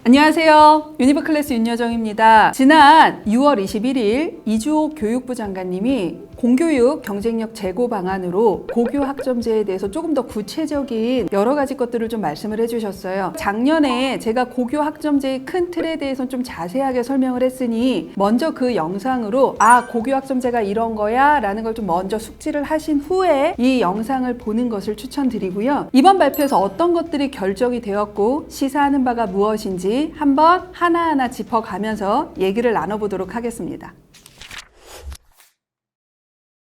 안녕하세요. 유니버클래스 윤여정입니다. 지난 6월 21일 이주호 교육부 장관님이 공교육 경쟁력 제고 방안으로 고교 학점제에 대해서 조금 더 구체적인 여러 가지 것들을 좀 말씀을 해주셨어요. 작년에 제가 고교 학점제의 큰 틀에 대해서 좀 자세하게 설명을 했으니 먼저 그 영상으로 고교 학점제가 이런 거야 라는 걸 좀 먼저 숙지를 하신 후에 이 영상을 보는 것을 추천드리고요. 이번 발표에서 어떤 것들이 결정이 되었고 시사하는 바가 무엇인지 한번 하나하나 짚어가면서 얘기를 나눠보도록 하겠습니다.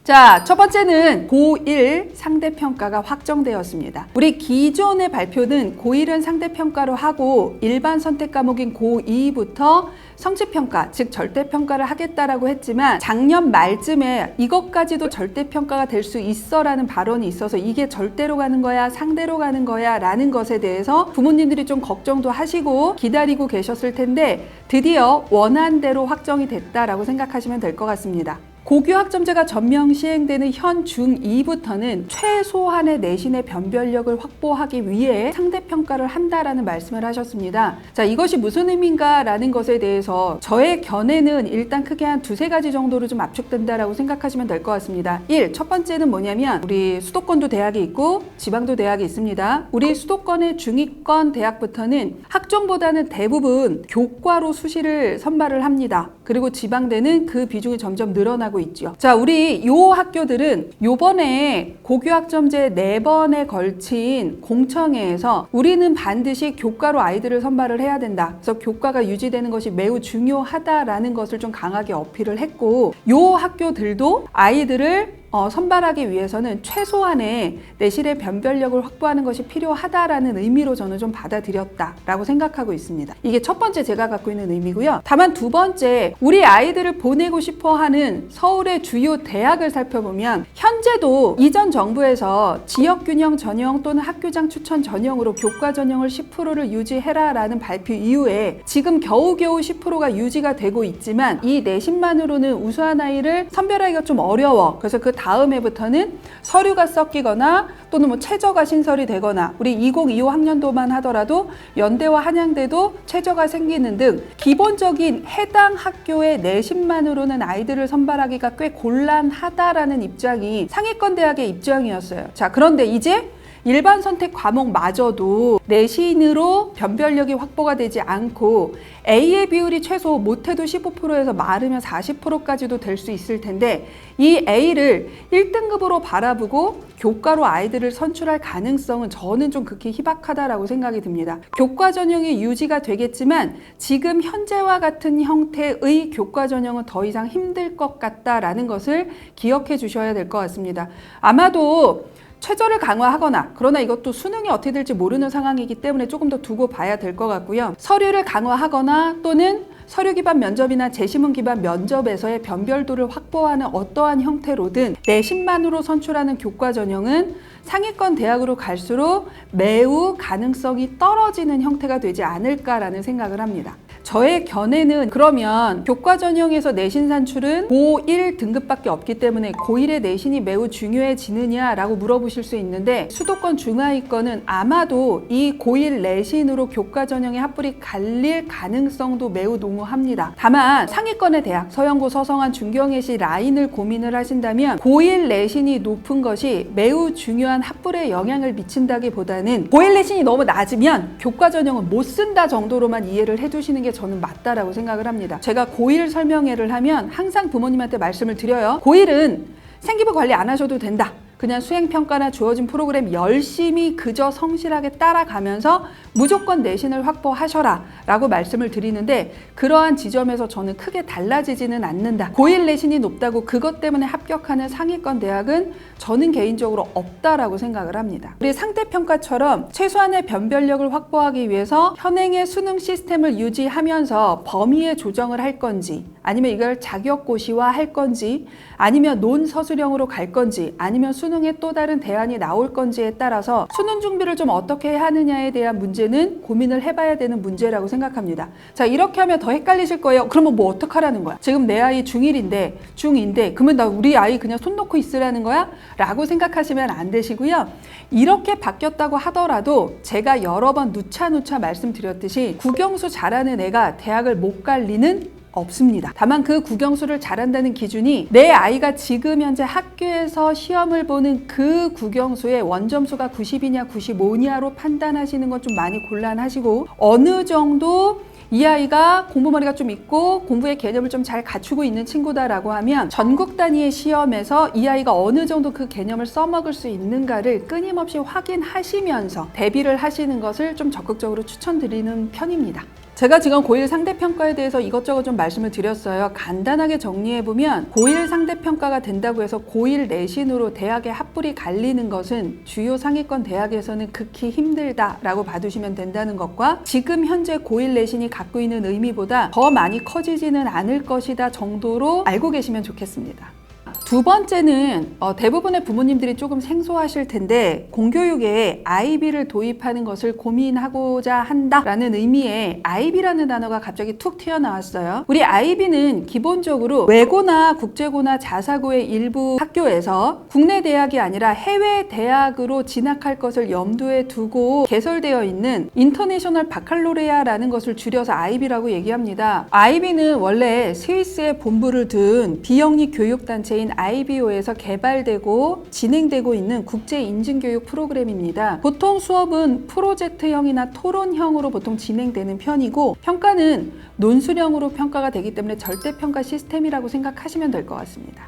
자, 첫 번째는 고1 상대평가가 확정되었습니다. 우리 기존의 발표는 고1은 상대평가로 하고 일반 선택 과목인 고2부터 성취평가, 즉 절대평가를 하겠다라고 했지만 작년 말쯤에 이것까지도 절대평가가 될 수 있어 라는 발언이 있어서 이게 절대로 가는 거야, 상대로 가는 거야 라는 것에 대해서 부모님들이 좀 걱정도 하시고 기다리고 계셨을 텐데 드디어 원안대로 확정이 됐다라고 생각하시면 될 것 같습니다. 고교 학점제가 전면 시행되는 현 중2부터는 최소한의 내신의 변별력을 확보하기 위해 상대평가를 한다라는 말씀을 하셨습니다. 자, 이것이 무슨 의미인가라는 것에 대해서 저의 견해는 일단 크게 한 두세 가지 정도로 좀 압축된다라고 생각하시면 될 것 같습니다. 첫 번째는 뭐냐면 우리 수도권도 대학이 있고 지방도 대학이 있습니다. 우리 수도권의 중위권 대학부터는 학종보다는 대부분 교과로 수시를 선발을 합니다. 그리고 지방대는 그 비중이 점점 늘어나고 있죠. 자, 우리 요 학교들은 요번에 고교 학점제 4번에 걸친 공청회에서 우리는 반드시 교과로 아이들을 선발을 해야 된다. 그래서 교과가 유지되는 것이 매우 중요하다라는 것을 좀 강하게 어필을 했고 요 학교들도 아이들을 선발하기 위해서는 최소한의 내신의 변별력을 확보하는 것이 필요하다라는 의미로 저는 좀 받아들였다라고 생각하고 있습니다. 이게 첫 번째 제가 갖고 있는 의미고요. 다만 두 번째, 우리 아이들을 보내고 싶어하는 서울의 주요 대학을 살펴보면 현재도 이전 정부에서 지역균형 전형 또는 학교장 추천 전형으로 교과 전형을 10%를 유지해라라는 발표 이후에 지금 겨우겨우 10%가 유지가 되고 있지만 이 내신만으로는 우수한 아이를 선별하기가 좀 어려워. 그래서 그 다음 해부터는 서류가 섞이거나 또는 뭐 최저가 신설이 되거나 우리 2025 학년도만 하더라도 연대와 한양대도 최저가 생기는 등 기본적인 해당 학교의 내신만으로는 아이들을 선발하기가 꽤 곤란하다라는 입장이 상위권 대학의 입장이었어요. 자, 그런데 이제 일반 선택 과목마저도 내신으로 변별력이 확보가 되지 않고 A의 비율이 최소 못해도 15%에서 많으면 40%까지도 될 수 있을 텐데 이 A를 1등급으로 바라보고 교과로 아이들을 선출할 가능성은 저는 좀 극히 희박하다라고 생각이 듭니다. 교과 전형이 유지가 되겠지만 지금 현재와 같은 형태의 교과 전형은 더 이상 힘들 것 같다라는 것을 기억해 주셔야 될 것 같습니다. 아마도 최저를 강화하거나 그러나 이것도 수능이 어떻게 될지 모르는 상황이기 때문에 조금 더 두고 봐야 될 것 같고요. 서류를 강화하거나 또는 서류 기반 면접이나 재시문 기반 면접에서의 변별도를 확보하는 어떠한 형태로든 내신만으로 선출하는 교과 전형은 상위권 대학으로 갈수록 매우 가능성이 떨어지는 형태가 되지 않을까라는 생각을 합니다. 저의 견해는 그러면 교과 전형에서 내신 산출은 고1 등급밖에 없기 때문에 고1의 내신이 매우 중요해지느냐라고 물어보실 수 있는데 수도권 중하위권은 아마도 이 고1 내신으로 교과 전형의 합불이 갈릴 가능성도 매우 농후합니다. 다만 상위권의 대학, 서영고, 서성한, 중경예시 라인을 고민을 하신다면 고1 내신이 높은 것이 매우 중요한 합불에 영향을 미친다기보다는 고1 내신이 너무 낮으면 교과 전형은 못 쓴다 정도로만 이해를 해두시는 게 저는 맞다라고 생각을 합니다. 제가 고1 설명회를 하면 항상 부모님한테 말씀을 드려요. 고1은 생기부 관리 안 하셔도 된다. 그냥 수행평가나 주어진 프로그램 열심히 그저 성실하게 따라가면서 무조건 내신을 확보하셔라 라고 말씀을 드리는데 그러한 지점에서 저는 크게 달라지지는 않는다. 고1 내신이 높다고 그것 때문에 합격하는 상위권 대학은 저는 개인적으로 없다라고 생각을 합니다. 우리 상대평가처럼 최소한의 변별력을 확보하기 위해서 현행의 수능 시스템을 유지하면서 범위의 조정을 할 건지 아니면 이걸 자격고시화 할 건지, 아니면 논서술형으로 갈 건지, 아니면 수능에 또 다른 대안이 나올 건지에 따라서 수능 준비를 좀 어떻게 하느냐에 대한 문제는 고민을 해봐야 되는 문제라고 생각합니다. 자, 이렇게 하면 더 헷갈리실 거예요. 그러면 뭐 어떡하라는 거야? 지금 내 아이 중1인데 그러면 나 우리 아이 그냥 손 놓고 있으라는 거야? 라고 생각하시면 안 되시고요. 이렇게 바뀌었다고 하더라도 제가 여러 번 누차 말씀드렸듯이 국영수 잘하는 애가 대학을 못 갈 리는 없습니다. 다만 그 국영수를 잘한다는 기준이 내 아이가 지금 현재 학교에서 시험을 보는 그 국영수의 원점수가 90이냐 95냐로 판단하시는 건 좀 많이 곤란하시고, 어느 정도 이 아이가 공부머리가 좀 있고 공부의 개념을 좀 잘 갖추고 있는 친구다라고 하면 전국 단위의 시험에서 이 아이가 어느 정도 그 개념을 써먹을 수 있는가를 끊임없이 확인하시면서 대비를 하시는 것을 좀 적극적으로 추천드리는 편입니다. 제가 지금 고1 상대평가에 대해서 이것저것 좀 말씀을 드렸어요. 간단하게 정리해보면 고1 상대평가가 된다고 해서 고1 내신으로 대학의 합불이 갈리는 것은 주요 상위권 대학에서는 극히 힘들다라고 봐두시면 된다는 것과, 지금 현재 고1 내신이 갖고 있는 의미보다 더 많이 커지지는 않을 것이다 정도로 알고 계시면 좋겠습니다. 두 번째는 대부분의 부모님들이 조금 생소하실 텐데, 공교육에 IB를 도입하는 것을 고민하고자 한다라는 의미의 IB라는 단어가 갑자기 툭 튀어나왔어요. 우리 IB는 기본적으로 외고나 국제고나 자사고의 일부 학교에서 국내 대학이 아니라 해외 대학으로 진학할 것을 염두에 두고 개설되어 있는 인터내셔널 바칼로레아라는 것을 줄여서 IB라고 얘기합니다. IB는 원래 스위스에 본부를 둔 비영리 교육단체인 IBO에서 개발되고 진행되고 있는 국제 인증교육 프로그램입니다. 보통 수업은 프로젝트형이나 토론형으로 보통 진행되는 편이고, 평가는 논술형으로 평가가 되기 때문에 절대평가 시스템이라고 생각하시면 될 것 같습니다.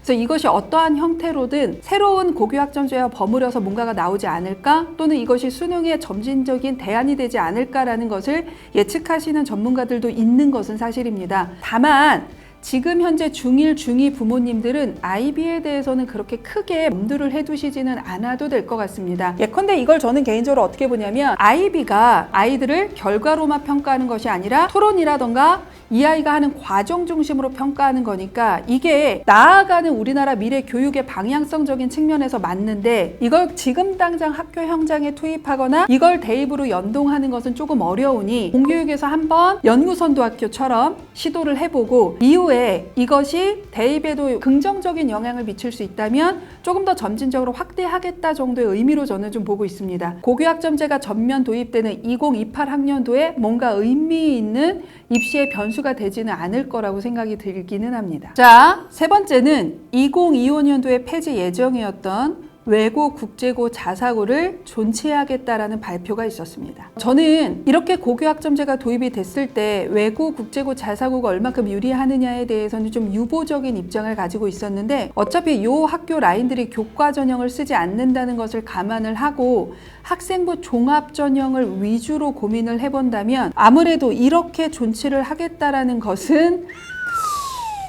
그래서 이것이 어떠한 형태로든 새로운 고교학점제와 버무려서 뭔가가 나오지 않을까, 또는 이것이 수능의 점진적인 대안이 되지 않을까라는 것을 예측하시는 전문가들도 있는 것은 사실입니다. 다만 지금 현재 중1, 중2 부모님들은 IB에 대해서는 그렇게 크게 염두를 해두시지는 않아도 될 것 같습니다. 예컨대 이걸 저는 개인적으로 어떻게 보냐면, IB가 아이들을 결과로만 평가하는 것이 아니라 토론이라던가 이 아이가 하는 과정 중심으로 평가하는 거니까 이게 나아가는 우리나라 미래 교육의 방향성적인 측면에서 맞는데, 이걸 지금 당장 학교 현장에 투입하거나 이걸 대입으로 연동하는 것은 조금 어려우니 공교육에서 한번 연구선도학교처럼 시도를 해보고, 이후에 이것이 대입에도 긍정적인 영향을 미칠 수 있다면 조금 더 점진적으로 확대하겠다 정도의 의미로 저는 좀 보고 있습니다. 고교학점제가 전면 도입되는 2028 학년도에 뭔가 의미 있는 입시의 변수가 되지는 않을 거라고 생각이 들기는 합니다. 자, 세 번째는 2025년도에 폐지 예정이었던 외고, 국제고, 자사고를 존치하겠다라는 발표가 있었습니다. 저는 이렇게 고교학점제가 도입이 됐을 때 외고, 국제고, 자사고가 얼마큼 유리하느냐에 대해서는 좀 유보적인 입장을 가지고 있었는데, 어차피 이 학교 라인들이 교과 전형을 쓰지 않는다는 것을 감안을 하고 학생부 종합 전형을 위주로 고민을 해본다면 아무래도 이렇게 존치를 하겠다라는 것은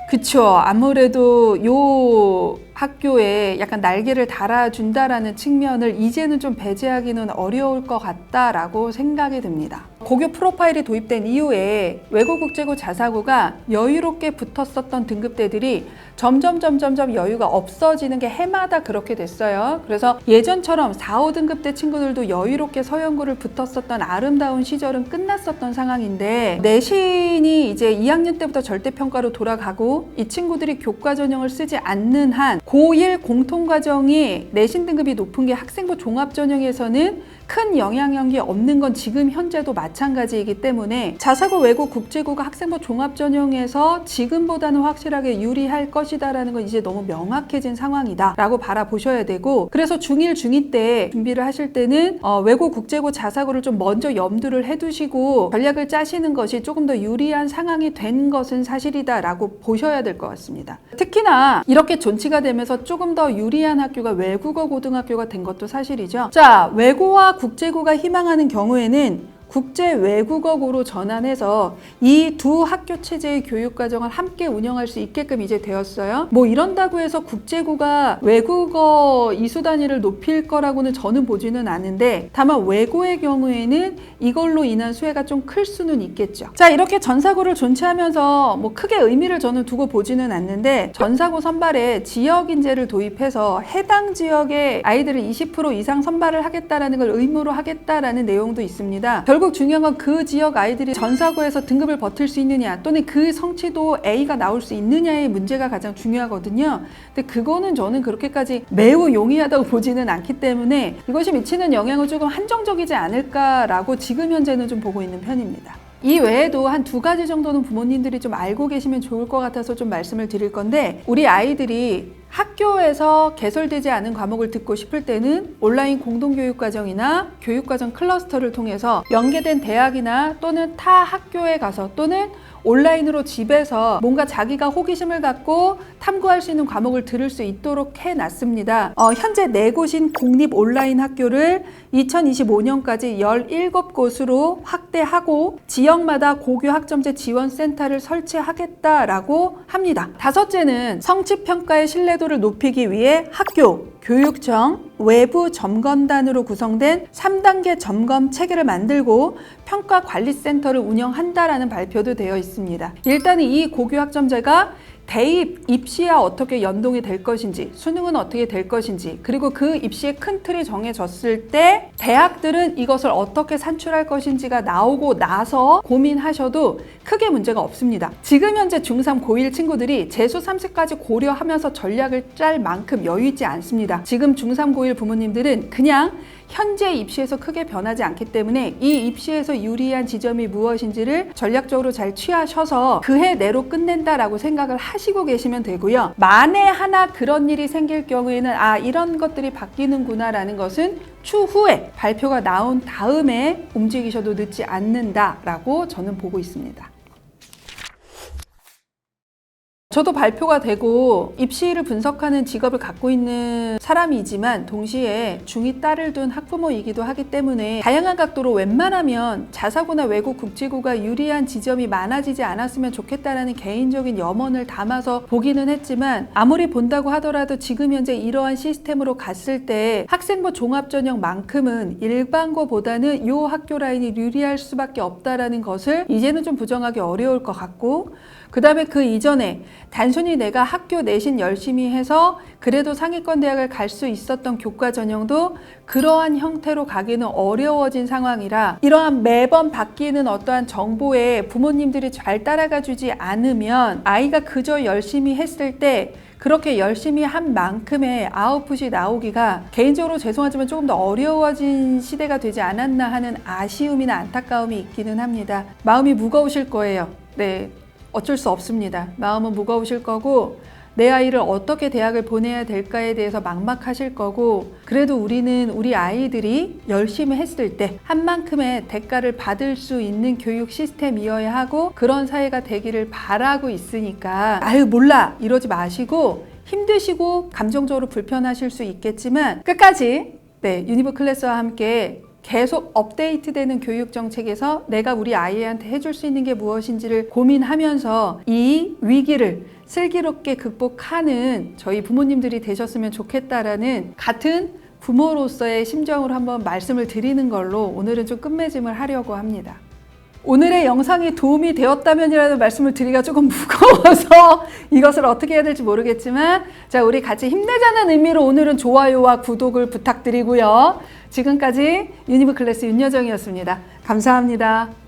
그쵸, 아무래도 요 학교에 약간 날개를 달아준다라는 측면을 이제는 좀 배제하기는 어려울 것 같다라고 생각이 듭니다. 고교 프로파일이 도입된 이후에 외고, 국제고, 자사고가 여유롭게 붙었었던 등급대들이 점점 여유가 없어지는 게 해마다 그렇게 됐어요. 그래서 예전처럼 4, 5등급대 친구들도 여유롭게 서영고를 붙었었던 아름다운 시절은 끝났었던 상황인데, 내신이 이제 2학년 때부터 절대평가로 돌아가고 이 친구들이 교과 전형을 쓰지 않는 한 고1 공통과정이 내신 등급이 높은 게 학생부 종합전형에서는 큰 영향력이 없는 건 지금 현재도 마찬가지이기 때문에 자사고, 외고, 국제고가 학생부 종합전형에서 지금보다는 확실하게 유리할 것이다라는 건 이제 너무 명확해진 상황이다 라고 바라보셔야 되고, 그래서 중1, 중2 때 준비를 하실 때는 외고, 국제고, 자사고를 좀 먼저 염두를 해두시고 전략을 짜시는 것이 조금 더 유리한 상황이 된 것은 사실이다 라고 보셔야 될 것 같습니다. 특히나 이렇게 존치가 되면서 조금 더 유리한 학교가 외국어 고등학교가 된 것도 사실이죠. 자, 외고와 국제고가 희망하는 경우에는 국제 외국어고로 전환해서 이 두 학교 체제의 교육과정을 함께 운영할 수 있게끔 이제 되었어요. 뭐 이런다고 해서 국제고가 외국어 이수 단위를 높일 거라고는 저는 보지는 않는데, 다만 외고의 경우에는 이걸로 인한 수혜가 좀 클 수는 있겠죠. 자, 이렇게 전사고를 존치하면서 뭐 크게 의미를 저는 두고 보지는 않는데, 전사고 선발에 지역 인재를 도입해서 해당 지역의 아이들을 20% 이상 선발을 하겠다라는 걸 의무로 하겠다라는 내용도 있습니다. 결국 중요한 건 그 지역 아이들이 전사고에서 등급을 버틸 수 있느냐, 또는 그 성취도 A가 나올 수 있느냐의 문제가 가장 중요하거든요. 근데 그거는 저는 그렇게까지 매우 용이하다고 보지는 않기 때문에 이것이 미치는 영향은 조금 한정적이지 않을까라고 지금 현재는 좀 보고 있는 편입니다. 이 외에도 한 2가지 정도는 부모님들이 좀 알고 계시면 좋을 것 같아서 좀 말씀을 드릴 건데, 우리 아이들이 학교에서 개설되지 않은 과목을 듣고 싶을 때는 온라인 공동교육과정이나 교육과정 클러스터를 통해서 연계된 대학이나 또는 타 학교에 가서, 또는 온라인으로 집에서 뭔가 자기가 호기심을 갖고 탐구할 수 있는 과목을 들을 수 있도록 해놨습니다. 현재 4곳인 공립 온라인 학교를 2025년까지 17곳으로 확대하고 지역마다 고교 학점제 지원센터를 설치하겠다라고 합니다. 5째는 성취평가의 신뢰도를 높이기 위해 학교, 교육청, 외부 점검단으로 구성된 3단계 점검 체계를 만들고 평가관리센터를 운영한다라는 발표도 되어 있습니다. 일단 이 고교 학점제가 대입, 입시와 어떻게 연동이 될 것인지, 수능은 어떻게 될 것인지, 그리고 그 입시의 큰 틀이 정해졌을 때 대학들은 이것을 어떻게 산출할 것인지가 나오고 나서 고민하셔도 크게 문제가 없습니다. 지금 현재 중3, 고1 친구들이 재수 3세까지 고려하면서 전략을 짤 만큼 여유 있지 않습니다. 지금 중3, 고1 부모님들은 그냥 현재 입시에서 크게 변하지 않기 때문에 이 입시에서 유리한 지점이 무엇인지를 전략적으로 잘 취하셔서 그해 내로 끝낸다라고 생각을 하시고 계시면 되고요. 만에 하나 그런 일이 생길 경우에는 이런 것들이 바뀌는구나 라는 것은 추후에 발표가 나온 다음에 움직이셔도 늦지 않는다라고 저는 보고 있습니다. 저도 발표가 되고 입시를 분석하는 직업을 갖고 있는 사람이지만 동시에 중2 딸을 둔 학부모이기도 하기 때문에 다양한 각도로 웬만하면 자사고나 외국 국제고가 유리한 지점이 많아지지 않았으면 좋겠다라는 개인적인 염원을 담아서 보기는 했지만, 아무리 본다고 하더라도 지금 현재 이러한 시스템으로 갔을 때 학생부 종합전형만큼은 일반고보다는 이 학교 라인이 유리할 수밖에 없다라는 것을 이제는 좀 부정하기 어려울 것 같고, 그 다음에 그 이전에 단순히 내가 학교 내신 열심히 해서 그래도 상위권 대학을 갈 수 있었던 교과 전형도 그러한 형태로 가기는 어려워진 상황이라, 이러한 매번 바뀌는 어떠한 정보에 부모님들이 잘 따라가 주지 않으면 아이가 그저 열심히 했을 때 그렇게 열심히 한 만큼의 아웃풋이 나오기가 개인적으로 죄송하지만 조금 더 어려워진 시대가 되지 않았나 하는 아쉬움이나 안타까움이 있기는 합니다. 마음이 무거우실 거예요. 네, 어쩔 수 없습니다. 마음은 무거우실 거고, 내 아이를 어떻게 대학을 보내야 될까에 대해서 막막하실 거고, 그래도 우리는 우리 아이들이 열심히 했을 때 한 만큼의 대가를 받을 수 있는 교육 시스템이어야 하고 그런 사회가 되기를 바라고 있으니까 몰라 이러지 마시고, 힘드시고 감정적으로 불편하실 수 있겠지만 끝까지 유니브 클래스와 함께 계속 업데이트되는 교육 정책에서 내가 우리 아이한테 해줄 수 있는 게 무엇인지를 고민하면서 이 위기를 슬기롭게 극복하는 저희 부모님들이 되셨으면 좋겠다라는 같은 부모로서의 심정으로 한번 말씀을 드리는 걸로 오늘은 좀 끝맺음을 하려고 합니다. 오늘의 영상이 도움이 되었다면이라도 말씀을 드리기가 조금 무거워서 이것을 어떻게 해야 될지 모르겠지만, 자, 우리 같이 힘내자는 의미로 오늘은 좋아요와 구독을 부탁드리고요. 지금까지 유니브 클래스 윤여정이었습니다. 감사합니다.